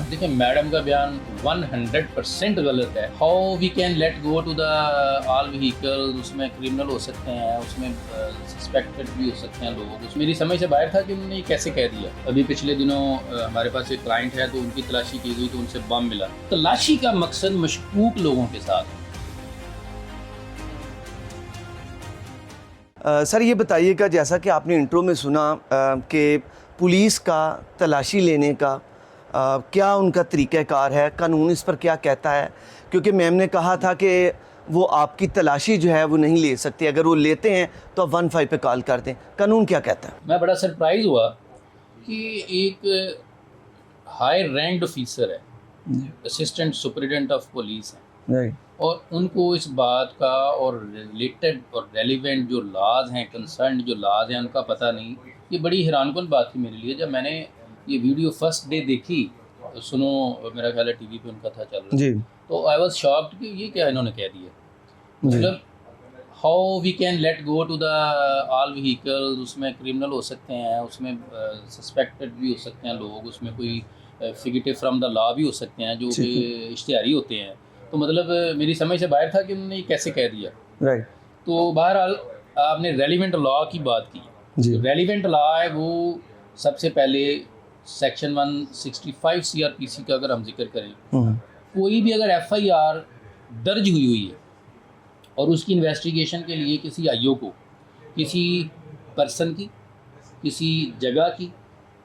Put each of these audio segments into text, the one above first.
देखिए मैडम का बयान 100% गलत है। How we can let go to the all vehicle, उसमें क्रिमिनल हो सकते हैं, उसमें सस्पेक्टेड भी हो सकते हैं लोग। उसमें मेरी समझ से बाहर था कि उन्होंने ये कैसे कह दिया। अभी पिछले दिनों हमारे पास एक क्लाइंट है तो उनकी तलाशी की गई तो उनसे बम मिला। तलाशी का मकसद मशकूक लोगों के साथ। सर ये बताइएगा, जैसा कि आपने इंट्रो में सुना कि पुलिस का तलाशी लेने का क्या उनका तरीक़ाकार है, कानून इस पर क्या कहता है? क्योंकि मैम ने कहा था कि वो आपकी तलाशी जो है वो नहीं ले सकते, अगर वो लेते हैं तो आप 15 पे कॉल कर दें। कानून क्या कहता है? मैं बड़ा सरप्राइज़ हुआ कि एक हाई रैंक्ड ऑफिसर है, असिस्टेंट सुपरिटेंडेंट ऑफ पुलिस है, राइट, और उनको इस बात का और रिलेटेड और रेलिवेंट जो लॉज हैं, कंसर्न जो लॉज हैं, उनका पता नहीं। ये बड़ी हैरानकुन बात थी मेरे लिए जब मैंने ये वीडियो फर्स्ट डे देखी। सुनो मेरा ख्याल है टीवी पे उनका था चल रहा जी तो आई वाज शॉक्ड कि ये क्या इन्होंने कह दिया। मतलब how we can let go to the all vehicle, उसमें क्रिमिनल हो सकते हैं, उसमें सस्पेक्टेड भी हो सकते हैं लोग, उसमें कोई फिगिटिव फ्रॉम द लॉ भी हो सकते हैं जो कि इश्तिहारी होते हैं। तो मतलब मेरी समझ से बाहर था कि उन्होंने ये कैसे कह दिया। राइट, तो बहरहाल आपने रेलिवेंट लॉ की बात की। जी रेलिवेंट लॉ है वो सबसे पहले सेक्शन 165 CRPC का अगर हम जिक्र करें, कोई भी अगर FIR दर्ज हुई है और उसकी इन्वेस्टिगेशन के लिए किसी आईओ को किसी पर्सन की, किसी जगह की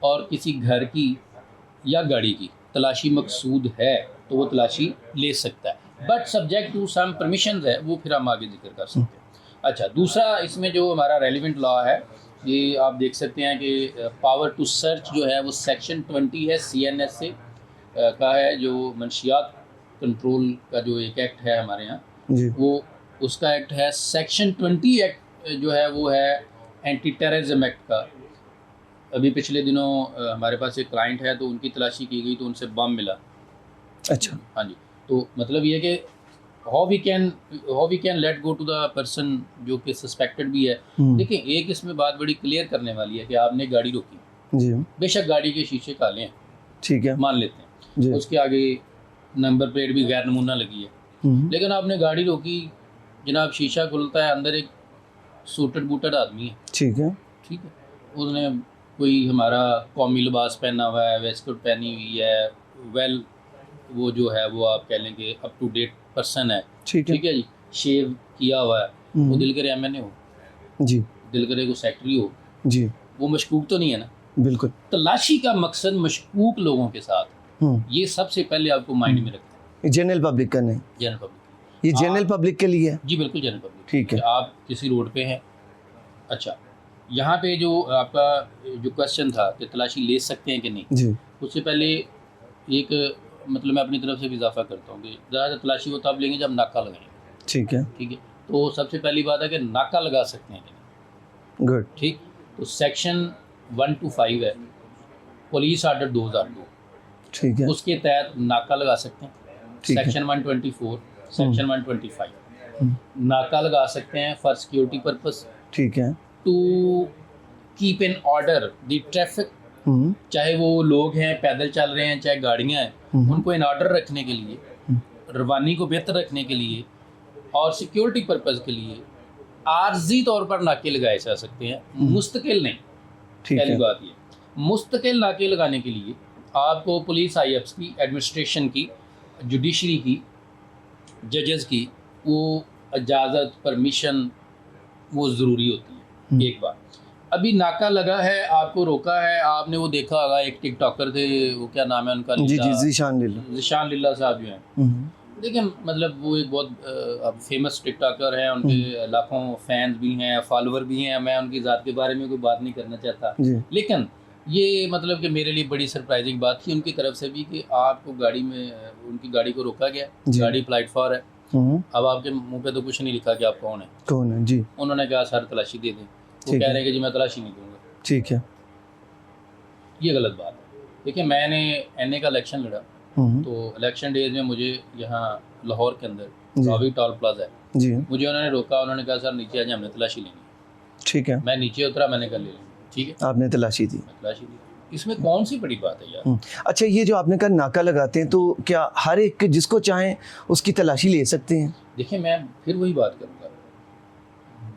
और किसी घर की या गाड़ी की तलाशी मकसूद है तो वो तलाशी ले सकता है, but subject to some permissions है, वो फिर हम आगे जिक्र कर सकते हैं। अच्छा, दूसरा इसमें जो हमारा रेलिवेंट लॉ है ये आप देख सकते हैं कि पावर टू सर्च जो है वो सेक्शन 20 है CNS से का है, जो मंशियात कंट्रोल का जो एक एक्ट है हमारे यहाँ, जी वो उसका एक्ट है। सेक्शन 20 एक्ट जो है वो है एंटी टेररिज्म एक्ट का। अभी पिछले दिनों हमारे पास एक क्लाइंट है तो उनकी तलाशी की गई तो उनसे बम मिला। अच्छा, हाँ जी, तो मतलब ये कि how we can let go to the person जो कि सस्पेक्टेड भी है। देखिए एक इसमें बात बड़ी क्लियर करने वाली है कि आपने गाड़ी रोकी, जी बेशक गाड़ी के शीशे काले हैं, ठीक है, मान लेते हैं, जी उसके आगे नंबर प्लेट भी गैर नमूना लगी है, लेकिन आपने गाड़ी रोकी, जनाब शीशा खुलता है, अंदर एक सूटेड बूटेड आदमी है, ठीक है, ठीक है, उसने कोई हमारा कौमी लिबास पहना हुआ है, वेस्टकोट पहनी हुई है, वेल वो जो है वो आप कह लें कि अप टू डेट पर्सन है, ठीक है, ठीक है जी, शेव किया हुआ है, वो दिल करे MNA हो, जी दिल करे को सेक्रेटरी हो, जी वो मशकूक तो नहीं है ना। बिल्कुल, तलाशी का मकसद मशकूक लोगों के साथ, ये सबसे पहले आपको माइंड में रखना है। जनरल पब्लिक का नहीं, जनरल पब्लिक, ये जनरल पब्लिक के लिए है। जी बिल्कुल जनरल पब्लिक, ठीक है, आप किसी रोड पे हैं। अच्छा, यहाँ पे जो आपका जो क्वेश्चन था कि तलाशी ले सकते हैं कि नहीं, जी उससे पहले एक मतलब मैं अपनी तरफ से भी इजाफा करता हूँ कि ज़्यादा तलाशी वो तब लेंगे जब नाका लगाएंगे, ठीक है, ठीक है। तो सबसे पहली बात है कि नाका लगा सकते हैं कि नहीं, गुड, ठीक। तो सेक्शन 125 है पुलिस आर्डर 2002, ठीक है, उसके तहत नाका लगा सकते हैं। ठीक है। सेक्शन 124, सेक्शन 125 नाका लगा सकते हैं फॉर सिक्योरिटी पर्पस, ठीक है, to keep in order the traffic, चाहे वो लोग हैं पैदल चल रहे हैं चाहे गाड़ियाँ हैं, उनको इन ऑर्डर रखने के लिए, रवानी को बेहतर रखने के लिए और सिक्योरिटी पर्पस के लिए आर्जी तौर पर नाके लगाए जा सकते हैं, मुस्तकिल नहीं। ठीक पहली है, बात ये, मुस्तकिल नाके लगाने के लिए आपको पुलिस IFs की, एडमिनिस्ट्रेशन की, जुडिशरी की, जजेस की वो इजाज़त परमिशन वो ज़रूरी होती है। एक बार अभी नाका लगा है, आपको रोका है, आपने वो देखा होगा एक टिकटॉकर थे, वो क्या नाम है उनका, जी जी ज़ीशान लीला साहब जो हैं, देखिए मतलब वो एक बहुत फेमस टिकटॉकर हैं, उनके लाखों फैंस भी हैं, फॉलोअर भी हैं। मैं उनकी ज़ात के बारे में कोई बात नहीं करना चाहता, लेकिन ये मतलब कि मेरे लिए बड़ी सरप्राइजिंग बात थी उनकी तरफ से भी कि आपको गाड़ी में, उनकी गाड़ी को रोका गया, गाड़ी प्लेटफॉर्म है, अब आपके मुंह पे तो कुछ नहीं लिखा कि आप कौन है जी, उन्होंने कहा सर तलाशी दे दें, वो कह रहे हैं कि जी मैं तलाशी नहीं दूंगा, ठीक है, ये गलत बात है। देखिए मैंने NA का इलेक्शन लड़ा, तो इलेक्शन डेज में मुझे यहाँ लाहौर के अंदर रावी टोल प्लाजा है जी, मुझे उन्होंने रोका, उन्होंने कहा सर नीचे आ जाए, हमने तलाशी लेनी है। ठीक है, मैं नीचे उतरा, मैंने कहा ले लेंगे, ठीक है, आपने तलाशी दी, मैं तलाशी ली। इसमें कौन सी बड़ी बात है यार। अच्छा, ये जो आपने कहा नाका लगाते हैं, तो क्या हर एक जिसको चाहें उसकी तलाशी ले सकते हैं? देखिए मैं फिर वही बात करूँगा,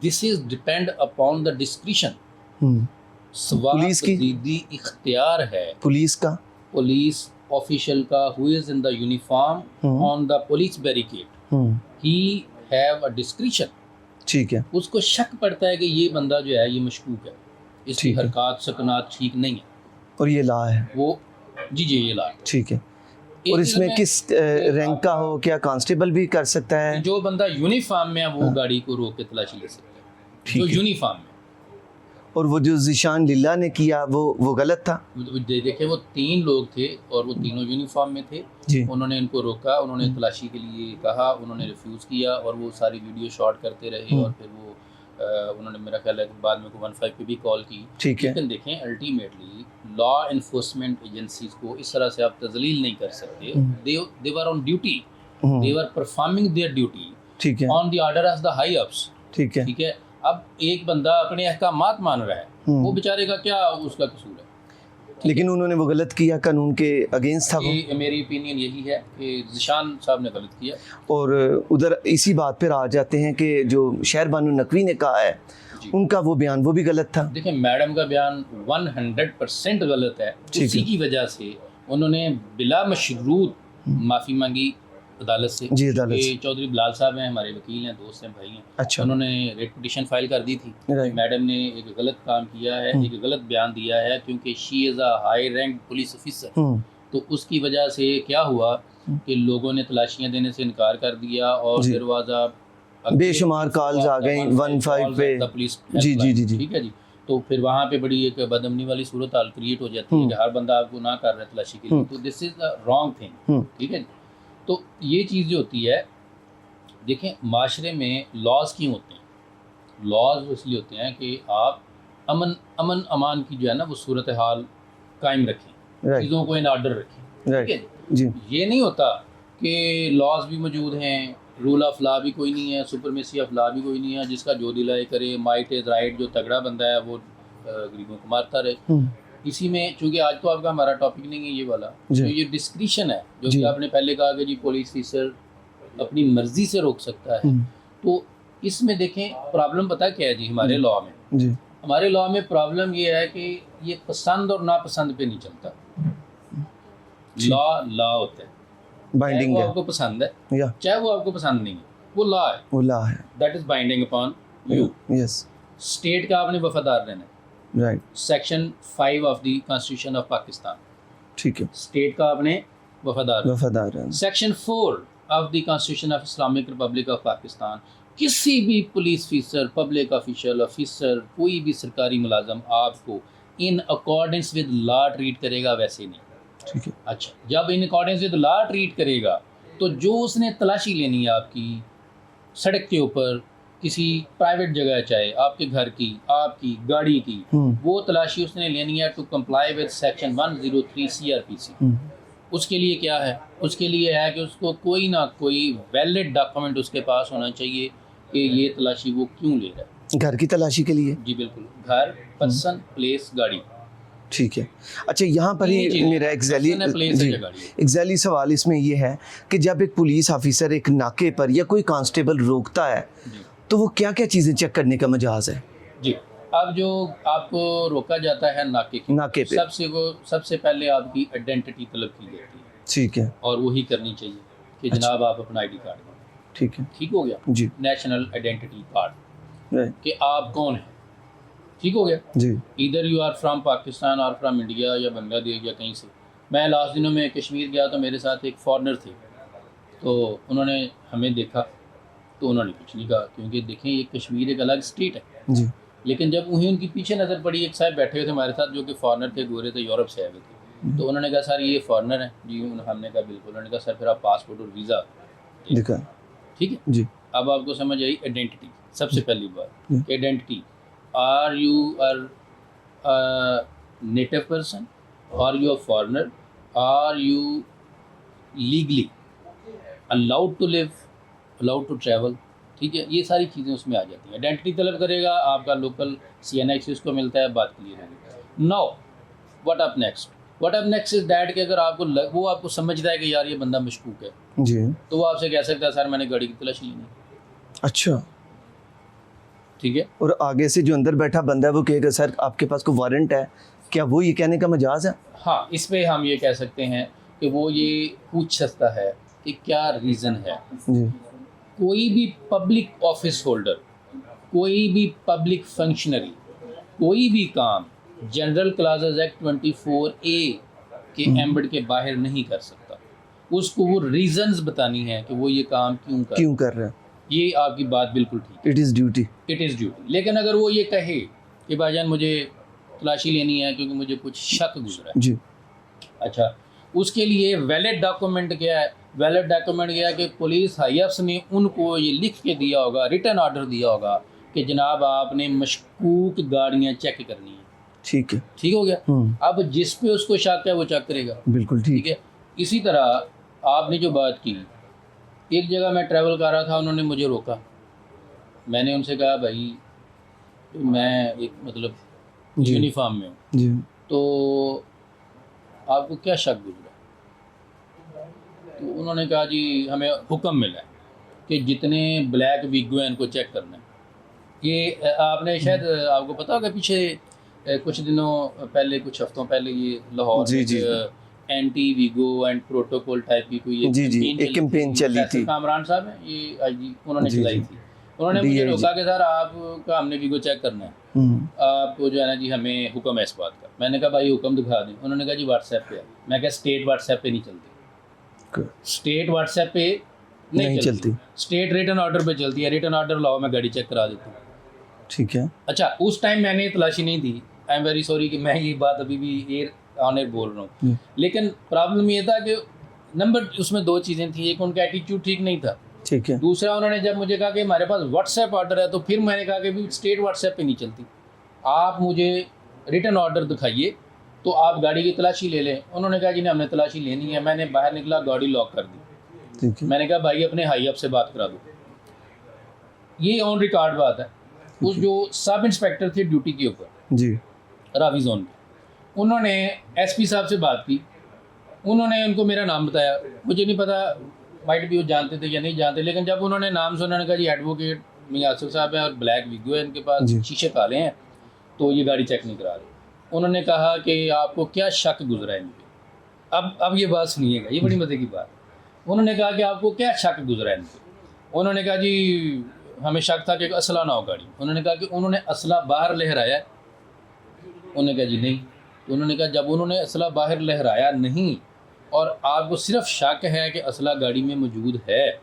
this is depend upon the discretion. Police की सवाब इख्तियार है पुलिस का, पुलिस ऑफिशियल का, who is in the uniform on the police barricade, he have a discretion. ठीक है, उसको शक पड़ता है कि ये बंदा जो है ये मशकूक है, इसकी ठीक है। हरकत सकनात ठीक नहीं है, और ये ला है, वो जी ये ला। ठीक है। एक और चीज़ इसमें मैं- किस रैंक का हो, क्या कांस्टेबल भी कर सकता है? जो बंदा यूनिफॉर्म में है वो गाड़ी को रोक के तलाशी ले सकता है, ठीक जो है। यूनिफॉर्म में। और वो जो जिशान लिल्ला ने किया वो गलत था? देखिए वो 3 लोग थे और वो तीनों यूनिफॉर्म में थे। जी। उन्होंने इनको रोका, उन्होंने तलाशी के लिए कहा, उन्होंने रिफ्यूज़ किया और वो सारी वीडियो शॉट करते रहे और फिर वो उन्होंने मेरा ख्याल है कि बाद में 15 पे भी कॉल की। ठीक है। लेकिन देखें अल्टीमेटली लॉ इन्फोर्समेंट एजेंसीज को इस तरह से आप तजलील नहीं कर सकते। They were on duty, they were performing their duty ठीक है, on the order of the high ups. ठीक है। ठीक है, अब एक बंदा अपने अहकामात मान रहा है, वो बेचारे का क्या उसका कसूर है। लेकिन उन्होंने वो गलत किया, कानून के अगेंस्ट था वो। ये मेरी ओपिनियन यही है कि जिशान साहब ने गलत किया। और उधर इसी बात पर आ जाते हैं कि जो शहर बानो नकवी ने कहा है, उनका वो बयान वो भी गलत था। देखिए मैडम का बयान 100% गलत है। उसी की वजह से उन्होंने बिला मशरूत माफ़ी मांगी अदालत से। जी, अदालत से। चौधरी बिलाल साहब हैं, हमारे वकील हैं, दोस्त हैं, भाई हैं। अच्छा। उन्होंने रेट पिटीशन फाइल कर दी थी। राइट। मैडम ने एक गलत काम किया है, एक गलत बयान दिया है, क्योंकि she is a high rank police officer. तो उसकी वजह से क्या हुआ कि लोगों ने तलाशियाँ देने से इनकार कर दिया और दरवाज़ा बेशुमार कॉल्स आ गई 15 पे। पुलिस। जी जी जी जी। ठीक है जी। तो फिर वहाँ पे बड़ी एक बदअमनी वाली सूरत हाल क्रिएट हो जाती है कि हर बंदा आपको ना कर रहा है तलाशी के लिए, तो this is the wrong thing. ठीक है। तो ये चीज़ जो होती है, देखें माशरे में लॉज क्यों होते हैं? लॉज इसलिए होते हैं कि आप अमन अमान की जो है ना वो सूरत हाल कायम रखें, चीज़ों को इन ऑर्डर रखें। ठीक है जी। ये नहीं होता कि लॉज भी मौजूद हैं, रूल ऑफ लॉ भी कोई नहीं है, सुपरमेसी ऑफ लॉ भी कोई नहीं है, जिसका जो दिलाए करे, माइट इज़ राइट, जो तगड़ा बंदा है वो गरीबों को मारता रहे। इसी में चूँकि आज तो आपका हमारा टॉपिक नहीं है ये वाला, तो ये डिस्क्रिशन है जो कि आपने पहले कहा कि जी पुलिस ऑफिसर अपनी मर्जी से रोक सकता है। तो इसमें देखें प्रॉब्लम पता क्या है जी, हमारे लॉ में जी। हमारे लॉ में प्रॉब्लम ये है कि ये पसंद और नापसंद पे नहीं चलता। लॉ होता है, बाइंडिंग चाहे है वो आपको पसंद है या चाहे वो आपको पसंद नहीं है, वो लॉ है, वो ला है। That is binding upon you. Yes. State का आपने वफादार रहना है, right. Section 5 of the constitution of Pakistan, ठीक है, स्टेट का आपने वफादार। वफादार है। Section 4 of the constitution of Islamic Republic of Pakistan, किसी भी police officer, public official officer, कोई भी सरकारी मुलाजम आपको in accordance with law treat करेगा, वैसे नहीं। ठीक है। अच्छा, जब in accordance with law treat करेगा तो जो उसने तलाशी लेनी है आपकी सड़क के ऊपर, किसी प्राइवेट जगह, चाहे आपके घर की, आपकी गाड़ी की, वो तलाशी उसने लेनी है to comply with section 103 CRPC। उसके लिए क्या है? उसके लिए है कि उसको कोई ना कोई वैलिड डॉक्यूमेंट उसके पास होना चाहिए कि ये तलाशी वो क्यों ले रहा है। घर की तलाशी के लिए? जी बिल्कुल, घर, पर्सन, प्लेस, गाड़ी। ठीक है। अच्छा, यहाँ पर ही मेरा एग्जैक्टली सवाल इसमें ये है कि जब एक पुलिस ऑफिसर एक नाके पर या कोई कांस्टेबल रोकता है तो वो क्या क्या चीज़ें चेक करने का मजाज है? जी, अब जो आपको रोका जाता है नाके पे सबसे पहले आपकी आइडेंटिटी तलब की जाती है। ठीक है। और वही करनी चाहिए कि जनाब आप अपना ID कार्ड दें। ठीक है, ठीक हो गया जी। नेशनल आइडेंटिटी कार्ड कि आप कौन हैं, ठीक हो गया जी। इधर यू आर फ्राम पाकिस्तान और फ्राम इंडिया या बांग्लादेश या कहीं से। मैं लास्ट दिनों में कश्मीर गया तो मेरे साथ एक फॉरेनर थे, तो उन्होंने हमें देखा तो उन्होंने कुछ नहीं कहा, क्योंकि देखें ये कश्मीर एक अलग स्टेट है जी। लेकिन जब वहीं उनकी पीछे नज़र पड़ी, एक साहब बैठे हुए थे हमारे साथ जो कि फॉरेनर थे, गोरे थे, यूरोप से आए हुए थे, तो उन्होंने कहा सर ये फॉरेनर है जी। हमने कहा बिल्कुल। उन्होंने कहा सर फिर आप पासपोर्ट और वीज़ा दिखा। ठीक है जी। अब आपको समझ आई आइडेंटिटी, सबसे पहली बात identity, are you are native person, are you a foreigner, are you legally allowed to live, allowed to travel. ठीक है, ये सारी चीज़ें उसमें आ जाती हैं। आइडेंटिटी तलब करेगा, आपका लोकल CNI से उसको मिलता है, बात क्लियर होगी। Now what up next is that कि अगर आपको वो आपको समझता है कि यार ये बंदा मशकूक है, जी, तो वो आपसे कह सकता है सर मैंने गाड़ी की तलाशी लेनी है। अच्छा। ठीक है, और आगे से जो अंदर बैठा बंदा है वो कहेगा सर आपके पास कोई वारंट है, क्या वो ये कहने का मजाज है? हाँ, इस पे हम ये कह सकते हैं कि वो ये पूछ सकता है कि क्या रीज़न है। जी, कोई भी पब्लिक ऑफिस होल्डर, कोई भी पब्लिक फंक्शनरी, कोई भी काम जनरल क्लासेस एक्ट 24A के एम्बड के बाहर नहीं कर सकता। उसको वो रीजंस बतानी है कि वो ये काम क्यों कर रहा है? ये आपकी बात बिल्कुल ठीक इट इज़ ड्यूटी। है, इट इज़ ड्यूटी। लेकिन अगर वो ये कहे कि भाईजान मुझे तलाशी लेनी है क्योंकि मुझे कुछ शक गुजरा है, जी, अच्छा, उसके लिए वैलिड डॉक्यूमेंट क्या है? वैलिड डॉक्यूमेंट यह है कि पुलिस हाई अफ्स ने उनको ये लिख के दिया होगा, रिटन ऑर्डर दिया होगा कि जनाब आपने मशकूक गाड़ियाँ चेक करनी है। ठीक है। ठीक हो गया। अब जिस पे उसको शक है वो चेक करेगा। बिल्कुल ठीक ठीक है। इसी तरह आपने जो बात की, एक जगह मैं ट्रैवल कर रहा था, उन्होंने मुझे रोका। मैंने उनसे कहा भाई मैं एक मतलब जी। यूनिफॉर्म में हूँ, जी, तो आपको क्या शक गुजरा? तो उन्होंने कहा जी हमें हुक्म मिला है कि जितने ब्लैक विगो हैं इनको चेक करना है। ये आपने शायद आपको पता होगा पीछे कुछ दिनों पहले, कुछ हफ्तों पहले ये लाहौर जी, में जी। एंटी वीगो एंड प्रोटोकॉल टाइप की कोई जी, जी, एक कैंपेन चली फैसल थी। कामरान साहब हैं ये आईजी, उन्होंने जी, चलाई जी। थी। उन्होंने मुझे DIG। रोका कि सर आपका हमने वीगो चेक करना है, आपको जो है ना जी हमें हुक्म है इस बात का। मैंने कहा भाई हुक्म दिखा दें। उन्होंने कहा जी व्हाट्सएप पे है। मैं कहा स्टेट व्हाट्सएप पे नहीं चलती, स्टेट व्हाट्सएप पे नहीं चलती, स्टेट रिटन ऑर्डर पे चलती है। रिटन ऑर्डर लाओ, मैं गाड़ी चेक करा देता हूँ। ठीक है। अच्छा, उस टाइम मैंने तलाशी नहीं दी। आई एम वेरी सॉरी कि मैं ये बात अभी भी एयर ऑन एयर बोल रहा हूँ। लेकिन प्रॉब्लम ये था कि नंबर उसमें दो चीज़ें थी। एक उनका एटीट्यूड ठीक नहीं था, ठीक है। दूसरा उन्होंने जब मुझे कहा कि हमारे पास व्हाट्सएप ऑर्डर है, तो फिर मैंने कहा कि भी स्टेट व्हाट्सएप पे नहीं चलती, आप मुझे रिटन ऑर्डर दिखाइए तो आप गाड़ी की तलाशी ले लें। उन्होंने कहा जी नहीं हमने तलाशी लेनी है। मैंने बाहर निकला, गाड़ी लॉक कर दी। ठीक है। मैंने कहा भाई अपने हाई अप से बात करा दो। ये ऑन रिकॉर्ड बात है। उस जो सब इंस्पेक्टर थे ड्यूटी के ऊपर जी, रावी जोन में, उन्होंने एसपी साहब से बात की। उन्होंने उनको मेरा नाम बताया। मुझे नहीं पता माइट भी वो जानते थे या नहीं जानते, लेकिन जब उन्होंने नाम सुना, उन्होंने कहा जी एडवोकेट मियां आसिफ साहब हैं और ब्लैक विगो है इनके पास, जी। शीशे काले हैं, तो ये गाड़ी चेक नहीं करा रहे। उन्होंने कहा कि आपको क्या शक गुजरा है इनके? अब ये बात सुनिएगा, ये बड़ी मज़े की बात। उन्होंने कहा कि आपको क्या शक गुजरा है इनके? उन्होंने कहा जी हमें शक था कि असला ना हो गाड़ी। उन्होंने कहा कि उन्होंने असला बाहर लहराया? उन्होंने कहा जी नहीं। तो उन्होंने कहा जब उन्होंने असला बाहर लहराया नहीं और आपको सिर्फ शक है कि असला गाड़ी में मौजूद है,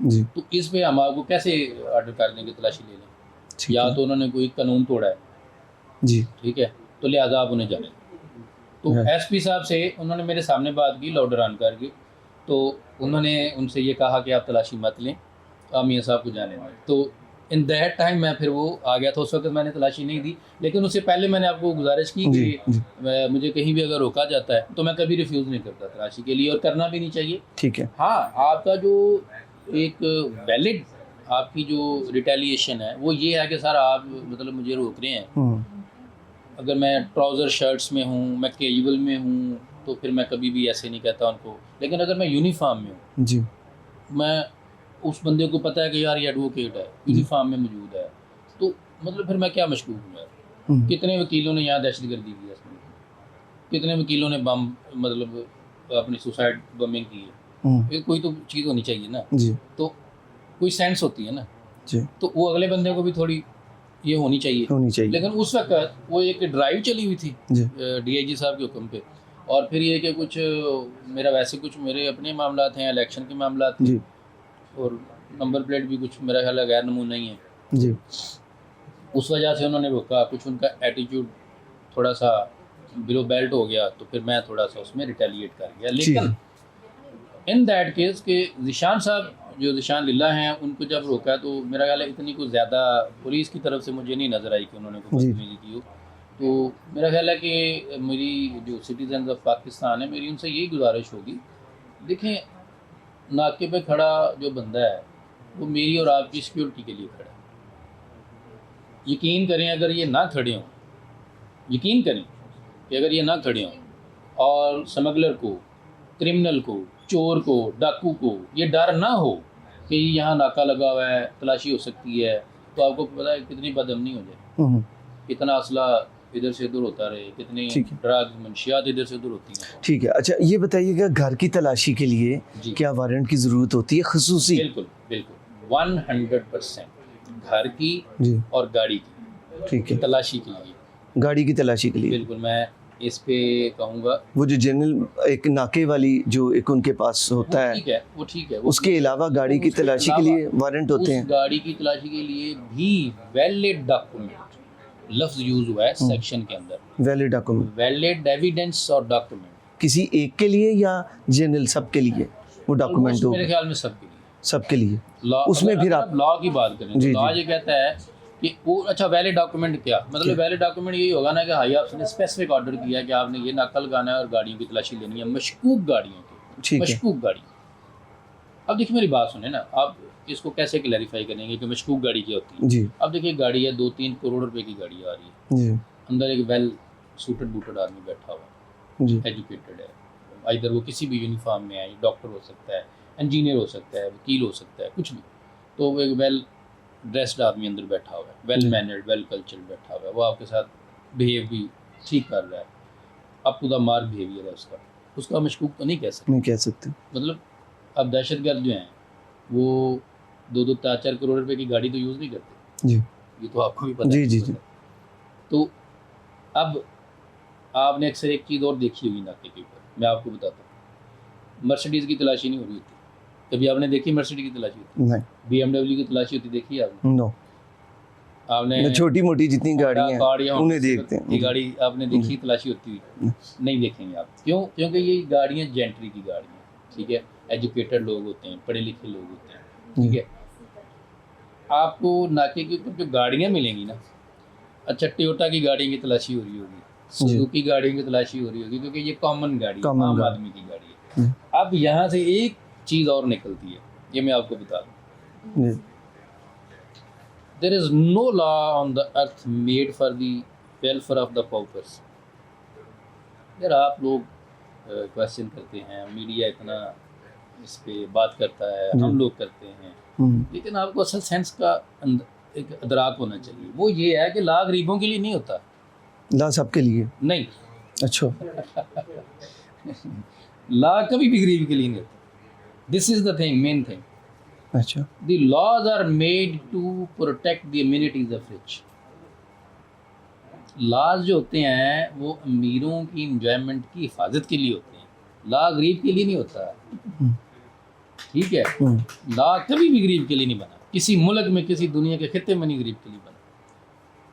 जी, तो इस पे हम आपको कैसे ऑर्डर कर देंगे तलाशी ले लें? ठीक या है। तो उन्होंने कोई कानून तोड़ा है, जी, ठीक है, तो लिहाजा आप उन्हें जाने। तो है। एसपी साहब से उन्होंने मेरे सामने बात की लाउडर ऑन करके, तो उन्होंने उनसे ये कहा कि आप तलाशी मत लें, आप मियाँ साहब को जाने दें। तो इन दैट टाइम मैं फिर वो आ गया था। उस वक्त मैंने तलाशी नहीं दी, लेकिन उससे पहले मैंने आपको गुजारिश की जी, कि मुझे कहीं भी अगर रोका जाता है तो मैं कभी रिफ्यूज़ नहीं करता तलाशी के लिए, और करना भी नहीं चाहिए। ठीक है। हाँ, आपका जो एक वैलिड आपकी जो रिटेलिएशन है वो ये है कि सर आप मतलब मुझे रोक रहे हैं। अगर मैं ट्राउज़र शर्ट्स में हूँ, मैं कैजुअल में हूँ, तो फिर मैं कभी भी ऐसे नहीं कहता उनको। लेकिन अगर मैं यूनिफॉर्म में हूँ, जी, मैं उस बंदे को पता है कि यार ये एडवोकेट है, यूनिफॉर्म में मौजूद है, तो मतलब फिर मैं क्या मशकूक हूँ यार? कितने वकीलों ने यहाँ दहशतगर्दी की है इसमें, कितने वकीलों ने बम मतलब अपनी सुसाइड बमिंग की है। ये कोई तो चीज़ होनी चाहिए ना, जी, तो कोई सेंस होती है ना, जी, तो वो अगले बंदे को भी थोड़ी ये होनी चाहिए। लेकिन उस वक्त वो एक ड्राइव चली हुई थी जी, डीआईजी साहब के हुक्म पे, और फिर ये कि कुछ मेरा वैसे कुछ मेरे अपने मामलात हैं, इलेक्शन के मामलात थे, जी, और नंबर प्लेट भी कुछ मेरा ख्याल है गैर नमूना ही है। जी, उस वजह से उन्होंने रोका। कुछ उनका एटीट्यूड थोड़ा सा बिलो बेल्ट हो गया, तो फिर मैं थोड़ा सा उसमें रिटेलिएट कर गया। लेकिन इन दैट केस के ज़िशान साहब, जो ज़िशान लिल्ला हैं, उनको जब रोका तो मेरा ख्याल है इतनी कुछ ज़्यादा पुलिस की तरफ से मुझे नहीं नज़र आई कि उन्होंने कोई बदतमीजी की हो। तो मेरा ख्याल है कि मेरी जो सिटीजन ऑफ पाकिस्तान है, मेरी उनसे यही गुजारिश होगी, देखें नाके पे खड़ा जो बंदा है वो मेरी और आपकी सिक्योरिटी के लिए खड़ा है। यकीन करें, अगर ये ना खड़े हों, यकीन करें कि अगर ये ना खड़े हों और स्मगलर को, क्रिमिनल को, चोर को, डाकू को ये डर ना हो कि यहाँ नाका लगा हुआ है, तलाशी हो सकती है, तो आपको पता है कितनी बदअमनी हो जाए, कितना असला इधर से उधर होता रहे, कितनी ड्रग्स मंशियात इधर से उधर होती हैं। ठीक है, अच्छा ये बताइएगा घर की तलाशी के लिए क्या वारंट की ज़रूरत होती है ख़ुसूसी? बिल्कुल बिल्कुल 100% घर की और गाड़ी की, ठीक है, तलाशी के लिए, गाड़ी की तलाशी के लिए बिल्कुल मैं इस पे कहूँगा वो जो जनरल एक नाके वाली जो एक उनके पास होता है, ठीक है, वो ठीक है। उसके अलावा गाड़ी की तलाशी के लिए वारंट होते हैं? गाड़ी की तलाशी के लिए भी वैलिड डॉक्यूमेंट लफ्ज यूज हुआ है सेक्शन के अंदर, वैलिड डॉक्यूमेंट, वैलिड एविडेंस और डॉक्यूमेंट। किसी एक के लिए या जनरल सबके लिए वो डॉक्यूमेंट हो? मेरे ख्याल में सबके लिए, सबके लिए। लॉ, उसमें फिर आप लॉ की बात करें तो लॉ ये कहता है कि वो अच्छा वैलिड डॉक्यूमेंट क्या मतलब, वैलिड डॉक्यूमेंट यही होगा ना कि हाई ऑफिस ने स्पेसिफिक ऑर्डर किया है कि आपने ये नाका लगाना है और गाड़ियों की तलाशी लेनी है, मशकूक गाड़ियों की, मशकूक गाड़ी। अब देखिए मेरी बात सुने ना, आप इसको कैसे क्लैरिफाई करेंगे कि मशकूक गाड़ी क्या होती है जी। अब देखिए गाड़ी है 2-3 करोड़ रुपए की गाड़ी आ रही है जी, अंदर एक वेल सूटेड बूटेड आदमी बैठा हुआ जी, है, एजुकेटेड है, इधर वो किसी भी यूनिफॉर्म में है, डॉक्टर हो सकता है, इंजीनियर हो सकता है, वकील हो सकता है, कुछ भी, तो वो एक वेल ड्रेस्ड आदमी अंदर बैठा हुआ है, वेल मैनर्ड, वेल कल्चर्ड बैठा हुआ है, वो आपके साथ बिहेव भी ठीक कर रहा है, अब टू द मार्क बिहेवियर है उसका मशकूक तो नहीं कह सकते, नहीं कह सकते। मतलब अब दहशतगर्द जो हैं वो 2-4 करोड़ रुपए की गाड़ी तो यूज़ नहीं करते जी, ये तो आपको भी पता जी है। जी जी। तो अब आपने अक्सर एक चीज़ और देखी होगी नाके के ऊपर, मैं आपको बताता हूँ, मर्सिडीज़ की तलाशी नहीं हो रही होती, कभी आपने देखी मर्सिडीज़ की तलाशी होती? नहीं, BMW की तलाशी होती देखी है आपने? नो, आपने छोटी मोटी जितनी गाड़ियाँ हैं उन्हें देखते हैं। ये गाड़ी आपने देखी तलाशी होती हुई? नहीं देखेंगे आप, क्यों? क्योंकि ये गाड़ियाँ जेंट्री की गाड़ियाँ, ठीक है, एजुकेटेड लोग होते हैं, पढ़े लिखे लोग होते हैं, ठीक है। आपको नाके के ऊपर जो गाड़ियाँ मिलेंगी ना, अच्छा टोयोटा की गाड़ियों की तलाशी हो रही होगी, सुजुकी गाड़ियों की तलाशी हो रही होगी, क्योंकि ये कॉमन गाड़ी है, आम आदमी की गाड़ी है। अब यहाँ से एक चीज़ और निकलती है, ये मैं आपको बता दूँ, There is no law on the earth made for the welfare of the paupers. यार आप लोग क्वेश्चन करते हैं, मीडिया इतना इस पे बात करता है, हम लोग करते हैं, लेकिन आपको असल सेंस का एक अदराक होना चाहिए, वो ये है कि ला गरीबों के लिए नहीं होता, ला सबके लिए नहीं। अच्छा ला कभी भी गरीब के लिए नहीं होता, this is the thing, main thing. अच्छा, The laws are made to protect the amenities of rich. laws जो होते हैं वो अमीरों की इंजॉयमेंट की हिफाजत के लिए होते हैं, ला गरीब के लिए नहीं होता, ठीक है। ला कभी भी गरीब के लिए नहीं बना, किसी मुल्क में, किसी दुनिया के खित्ते में नहीं गरीब के लिए बना,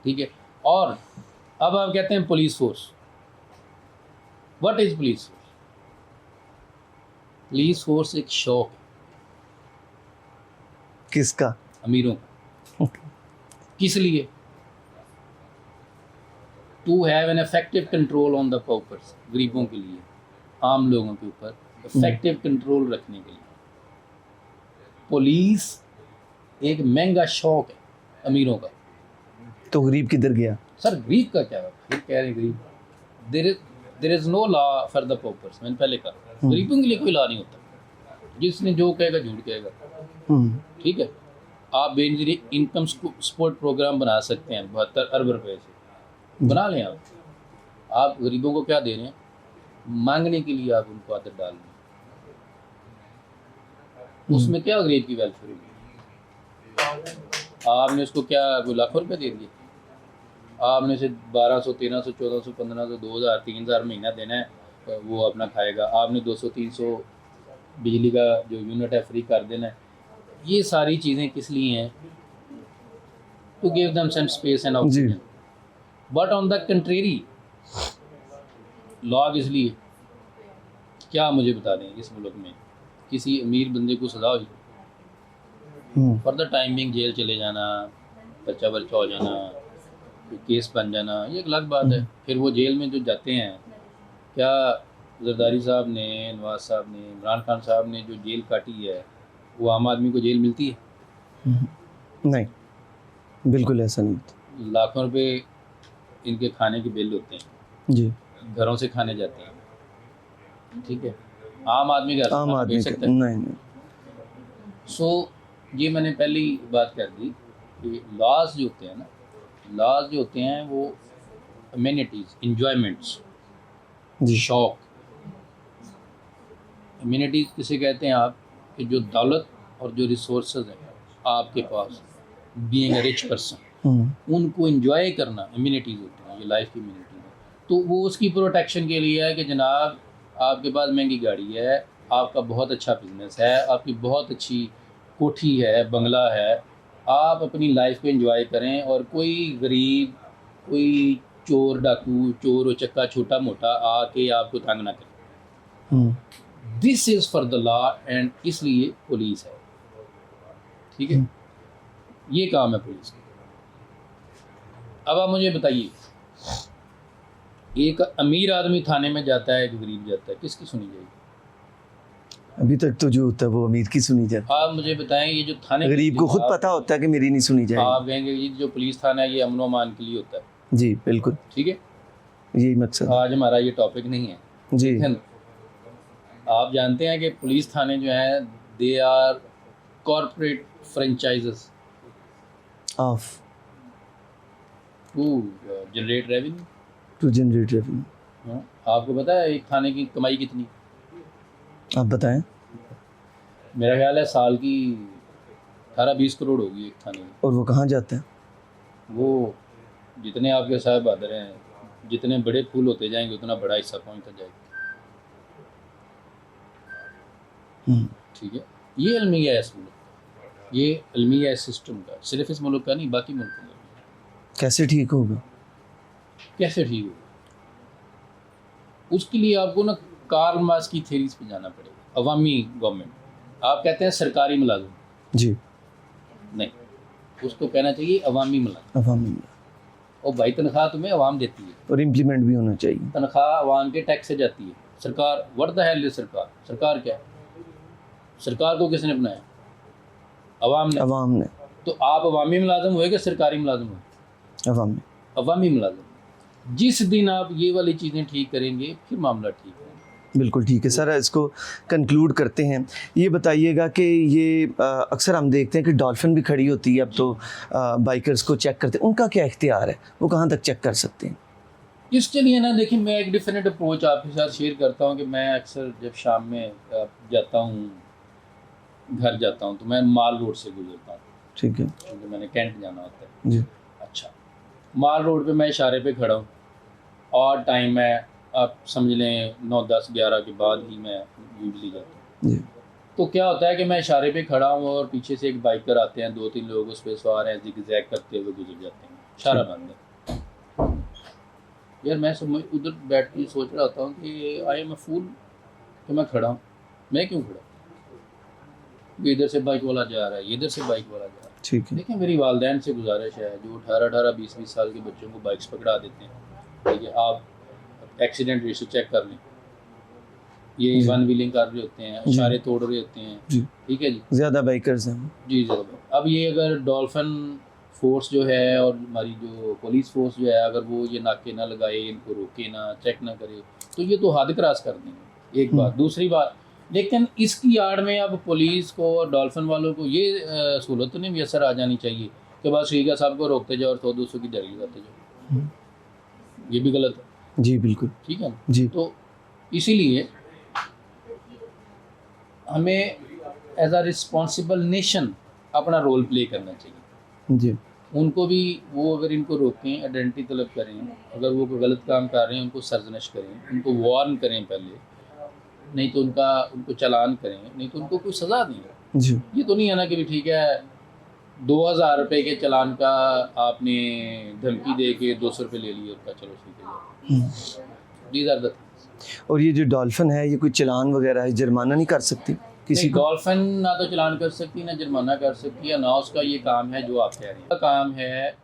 ठीक है। और अब आप कहते हैं police force, what is police force? Police force एक शौक है किसका? अमीरों का। किस लिए? To have an effective control on the paupers, गरीबों के लिए, आम लोगों के ऊपर इफेक्टिव कंट्रोल रखने के लिए। पुलिस एक महंगा शौक है अमीरों का। तो गरीब किधर गया? सर गरीब का क्या है, फिर कह रहे हैं गरीब, there is no law for the paupers. मैंने पहले कहा गरीबों के लिए कोई लॉ नहीं होता, जिसने जो कहेगा झूठ कहेगा, ठीक है। आप बेनजीरी इनकम सपोर्ट प्रोग्राम बना सकते हैं 72 अरब रुपए से, बना लें आप गरीबों को क्या दे रहे हैं? मांगने के लिए आप उनको आदत डाल दें, उसमें क्या गरीब की वेलफेयर होगी? आपने उसको क्या कोई लाखों रुपए दे दिए? आपने से 1200, 1300, 1400, 1500, 2000, 3000 महीना देना है, वो अपना खाएगा। आपने 200, 300 बिजली का जो यूनिट है फ्री कर देना है। ये सारी चीज़ें किस लिए हैं? To give them some space and oxygen. But on the contrary law किस लिए? क्या मुझे बता दें, इस मुल्क में किसी अमीर बंदे को सजा हुई for the time being jail चले जाना, बच्चा हो जाना, केस बन जाना, ये एक अलग बात है। फिर वो जेल में जो जाते हैं, क्या जरदारी साहब ने, नवाज साहब ने, इमरान खान साहब ने जो जेल काटी है, वो आम आदमी को जेल मिलती है? नहीं, बिल्कुल ऐसा नहीं। लाखों रुपए इनके खाने के बिल होते हैं जी, घरों से खाने जाते हैं, ठीक है, आम आदमी घर से आम खाना आदमी बेच का सकता है। नहीं। सो ये मैंने पहली बात कर दी कि लॉज जो होते हैं ना, लॉज जो होते हैं वो अमेनिटीज़, इंजॉयमेंट्स, जी शौक। अमेनिटीज़ किसे कहते हैं आप, कि जो दौलत और जो रिसोर्सेज हैं आपके पास, बीइंग अ रिच पर्सन, उनको एंजॉय करना अम्यूनिटीज़ होती हैं, ये लाइफ की अम्यूनिटीज़ है। तो वो उसकी प्रोटेक्शन के लिए है कि जनाब आपके पास महंगी गाड़ी है, आपका बहुत अच्छा बिजनेस है, आपकी बहुत अच्छी कोठी है, बंगला है, आप अपनी लाइफ को एंजॉय करें और कोई गरीब, कोई चोर डाकू, चोर उचक्का छोटा मोटा आके आपको तंग ना करे। This is for the law and इसलिए पुलिस है, ठीक है, ये काम है पुलिस का। अब आप मुझे बताइए, एक अमीर आदमी थाने में जाता है, एक गरीब जाता है, किसकी सुनी जाएगी? अभी तक तो जो होता है वो अमीर की सुनी जाती आप मुझे बताएं, ये जो थाने है, गरीब को खुद पता होता है कि मेरी नहीं सुनी आप जाएगी। कहेंगे ये जो पुलिस थाना है ये अमन अमान के लिए होता है, जी बिल्कुल, ठीक है, यही मकसद आज हमारा ये टॉपिक नहीं है। जी। लेकिन आप जानते हैं कि पुलिस थाने जो हैं they are corporate franchises of to generate revenue. To generate revenue. आपको पता है एक थाने की कमाई कितनी? आप बताएं। मेरा ख्याल है साल की 18-20 करोड़ होगी एक थाने की। और वो कहाँ जाते हैं? वो जितने आपके साहब बहादुर हैं, जितने बड़े फूल होते जाएंगे उतना बड़ा हिस्सा पहुंचता जाएगा, ठीक है। ये अलमिया है इस मुल्क का, ये अलमिया है सिस्टम का, सिर्फ इस मुल्क का नहीं बाकी मुल्कों का भी। कैसे ठीक होगा? कैसे ठीक होगा? उसके लिए आपको ना कार्ल मार्क्स की थ्योरीज पे जाना पड़ेगा। अवामी गवर्नमेंट, आप कहते हैं सरकारी मुलाजिम, जी नहीं, उसको कहना चाहिए अवामी मुलाजिम। अवामी, और भाई तनख्वाह तुम्हें अवाम देती है, और इम्प्लीमेंट भी होना चाहिए। तनख्वाह अवाम के टैक्स से जाती है। सरकार, व्हाट द हेल इज सरकार? सरकार क्या है? सरकार को किसने बनाया? अवाम ने। अवाम ने। तो आप अवामी मुलाजिम हुए कि सरकारी मुलाजिम हुए? अवामी। अवामी मुलाजिम। जिस दिन आप ये वाली चीज़ें ठीक करेंगे फिर मामला ठीक है। बिल्कुल ठीक है सर, इसको कंक्लूड करते हैं। ये बताइएगा कि ये अक्सर हम देखते हैं कि डॉल्फिन भी खड़ी होती है, अब तो बाइकर्स को चेक करते हैं, उनका क्या इख्तियार है, वो कहाँ तक चेक कर सकते हैं? इसके लिए ना देखिए, मैं एक डिफरेंट अप्रोच आपके साथ शेयर करता हूँ कि मैं अक्सर जब शाम में जाता हूँ, घर जाता हूँ, तो मैं माल रोड से गुजरता हूँ, ठीक है, क्योंकि मैंने कैंट जाना होता है। जी अच्छा, माल रोड पे मैं इशारे पे खड़ा हूँ और टाइम है, आप समझ लें 9, 10, 11 के बाद ही मैं यूजली जाता हूँ। जी तो क्या होता है कि मैं इशारे पे खड़ा हूँ और पीछे से एक बाइकर आते हैं, 2-3 लोग उस पर सवार हैं, जिग-जैग करते हुए गुजर जाते हैं, इशारा बंद है। यार मैं समझ उधर बैठ के सोच रहा होता हूँ कि आई एम अ फूल कि मैं खड़ा हूँ, मैं क्यों खड़ा? इधर से बाइक वाला जा रहा है, इधर से बाइक वाला जा रहा है। ठीक है। देखिए मेरी वालदैन से गुजारिश है, जो 18-18, 20-20 साल के बच्चों को बाइक्स पकड़ा देते हैं, ठीक है, आप एक्सीडेंट रेशो चेक कर लें, ये वन व्हीलिंग कर रहे होते हैं, इशारे तोड़ रहे होते हैं, जी ठीक है जी, ज़्यादा बाइकर्स हैं। जी ज़रूर। अब ये अगर डॉल्फिन फोर्स जो है और हमारी जो पुलिस फोर्स जो है, अगर वो ये नाके ना लगाए, इनको रोके ना, चेक ना करे, तो ये तो हद क्रॉस कर देंगे, एक बात। दूसरी बात, लेकिन इसकी आड़ में अब पुलिस को और डॉल्फिन वालों को ये सहूलत तो नहीं मैसर आ जानी चाहिए कि बस ठीक है सबको रोकते जाओ और 100-200 की दरी लगाते जाओ, ये भी गलत है। जी बिल्कुल, ठीक है ना? जी तो इसीलिए हमें एज अ रिस्पॉन्सिबल नेशन अपना रोल प्ले करना चाहिए। जी उनको भी, वो अगर इनको रोकें, आइडेंटिटी तलब करें, अगर वो कोई गलत काम कर रहे हैं उनको सर्जनश करें, उनको वार्न करें पहले, नहीं तो उनको चालान करें, नहीं तो उनको कोई सज़ा दें। जी ये तो नहीं है ना कि भी ठीक है 2000 रुपये के चालान का आपने धमकी दे के 200 रुपये ले लिए, उनका चलो ठीक है, दीज आर द। और ये जो डॉल्फिन है, ये कोई चालान वगैरह है, जुर्माना नहीं कर सकती किसी को? डॉल्फिन ना तो चालान कर सकती, ना जुर्माना कर सकती है, ना उसका ये काम है जो आप कह रहे हैं। उसका काम है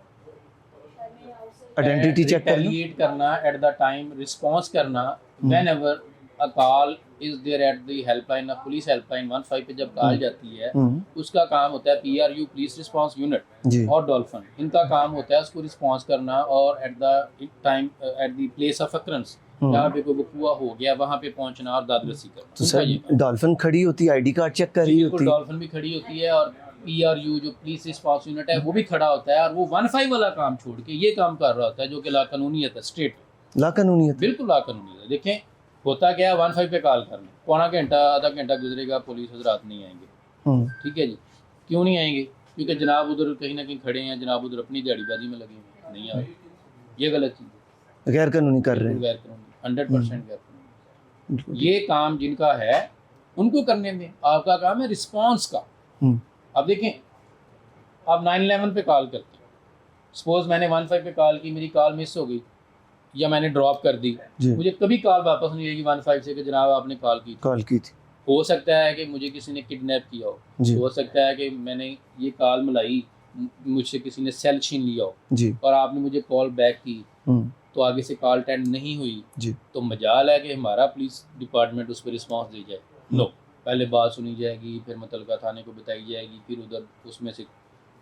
आइडेंटिटी चेक करना, रिटेलिएट करना, एट द टाइम रिस्पॉन्स करना, whenever a call is there at the helpline of police, helpline 15 पे जब कॉल जाती है, उसका काम होता है PRU, पुलिस रिस्पांस यूनिट, जी और डॉल्फिन, इनका काम होता है उसको रिस्पांस करना और eight the time, at the place of occurrence जहाँ पे कोई वकूआ हो गया वहाँ पे पहुँचना और दादरसी करना। तो उनका ये सर डॉल्फिन खड़ी होती है, आईडी कार्ड चेक कर रही बिल्कुल होती है। डॉल्फिन भी खड़ी होती है और PRU जो पुलिस रिस्पांस यूनिट है वो भी खड़ा होता है, और वो 15 वाला काम छोड़ के ये काम कर रहा होता है जो कि लाकानूनीयत है, स्टेट लाकानूनीयत। बिल्कुल लाकानूनीयत है। देखें होता क्या है, 15 पे कॉल करना, पौना घंटा आधा घंटा गुजरेगा, पुलिस हजरात नहीं आएंगे। ठीक है जी, क्यों नहीं आएंगे? क्योंकि जनाब उधर कहीं ना कहीं खड़े हैं, जनाब उधर अपनी दिहाड़ीबाजी में लगे हुए हैं, नहीं आ रहे। ये गलत चीज़ है, गैर कानूनी कर रहे हैं। गैर कानूनी, 100% गैर कानूनी। ये काम जिनका है उनको करने दें, आपका काम है रिस्पांस का। अब देखें, आप 911 पे कॉल करते हैं, सपोज मैंने 15 पे कॉल की, मेरी कॉल मिस हो गई या मैंने ड्रॉप कर दी, मुझे कभी कॉल वापस नहीं आएगी 15 से कि जनाब आपने कॉल की थी। हो सकता है कि मुझे किसी ने किडनैप किया हो सकता है कि मैंने ये कॉल मिलाई, मुझसे किसी ने सेल छीन लिया हो और आपने मुझे कॉल बैक की तो आगे से कॉल अटेंड नहीं हुई, तो मजाल है कि हमारा पुलिस डिपार्टमेंट उस पर रिस्पॉन्स दे जाए। नो, पहले बात सुनी जाएगी, फिर मुतलका थाने को बताई जाएगी, फिर उधर उसमें से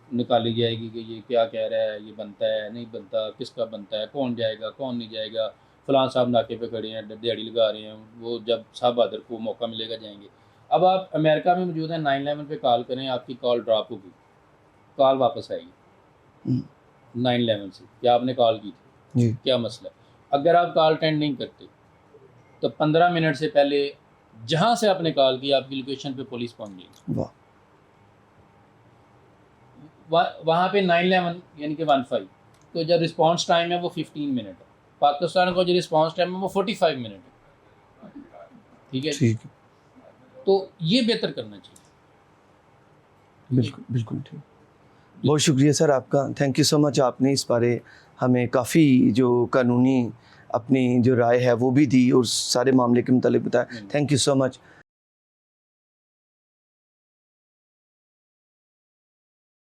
निकाली जाएगी कि ये क्या कह रहा है, ये बनता है नहीं बनता, किसका बनता है, कौन जाएगा कौन नहीं जाएगा, फलां साहब नाके पे खड़े हैं, दिहाड़ी लगा रहे हैं, वो जब साहब बहादुर को मौका मिलेगा जाएंगे। अब आप अमेरिका में मौजूद हैं, 911 पे कॉल करें, आपकी कॉल ड्रॉप होगी, कॉल वापस आएगी 911 से कि आपने कॉल की थी, क्या मसला है। अगर आप कॉल अटेंड नहीं करते तो 15 मिनट से पहले जहाँ से आपने कॉल की आपकी लोकेशन पे पुलिस पहुँच जाएगी। वहाँ पे 911 यानी कि 15, तो जो रिस्पांस टाइम है वो 15 मिनट है। पाकिस्तान का जो रिस्पांस टाइम है वो 45 मिनट है। ठीक है, तो ये बेहतर करना चाहिए। बिल्कुल बिल्कुल ठीक। बहुत शुक्रिया सर आपका, थैंक यू सो मच। आपने इस बारे हमें काफ़ी जो कानूनी अपनी जो राय है वो भी दी और सारे मामले के मुतालिक बताया। Thank you so much.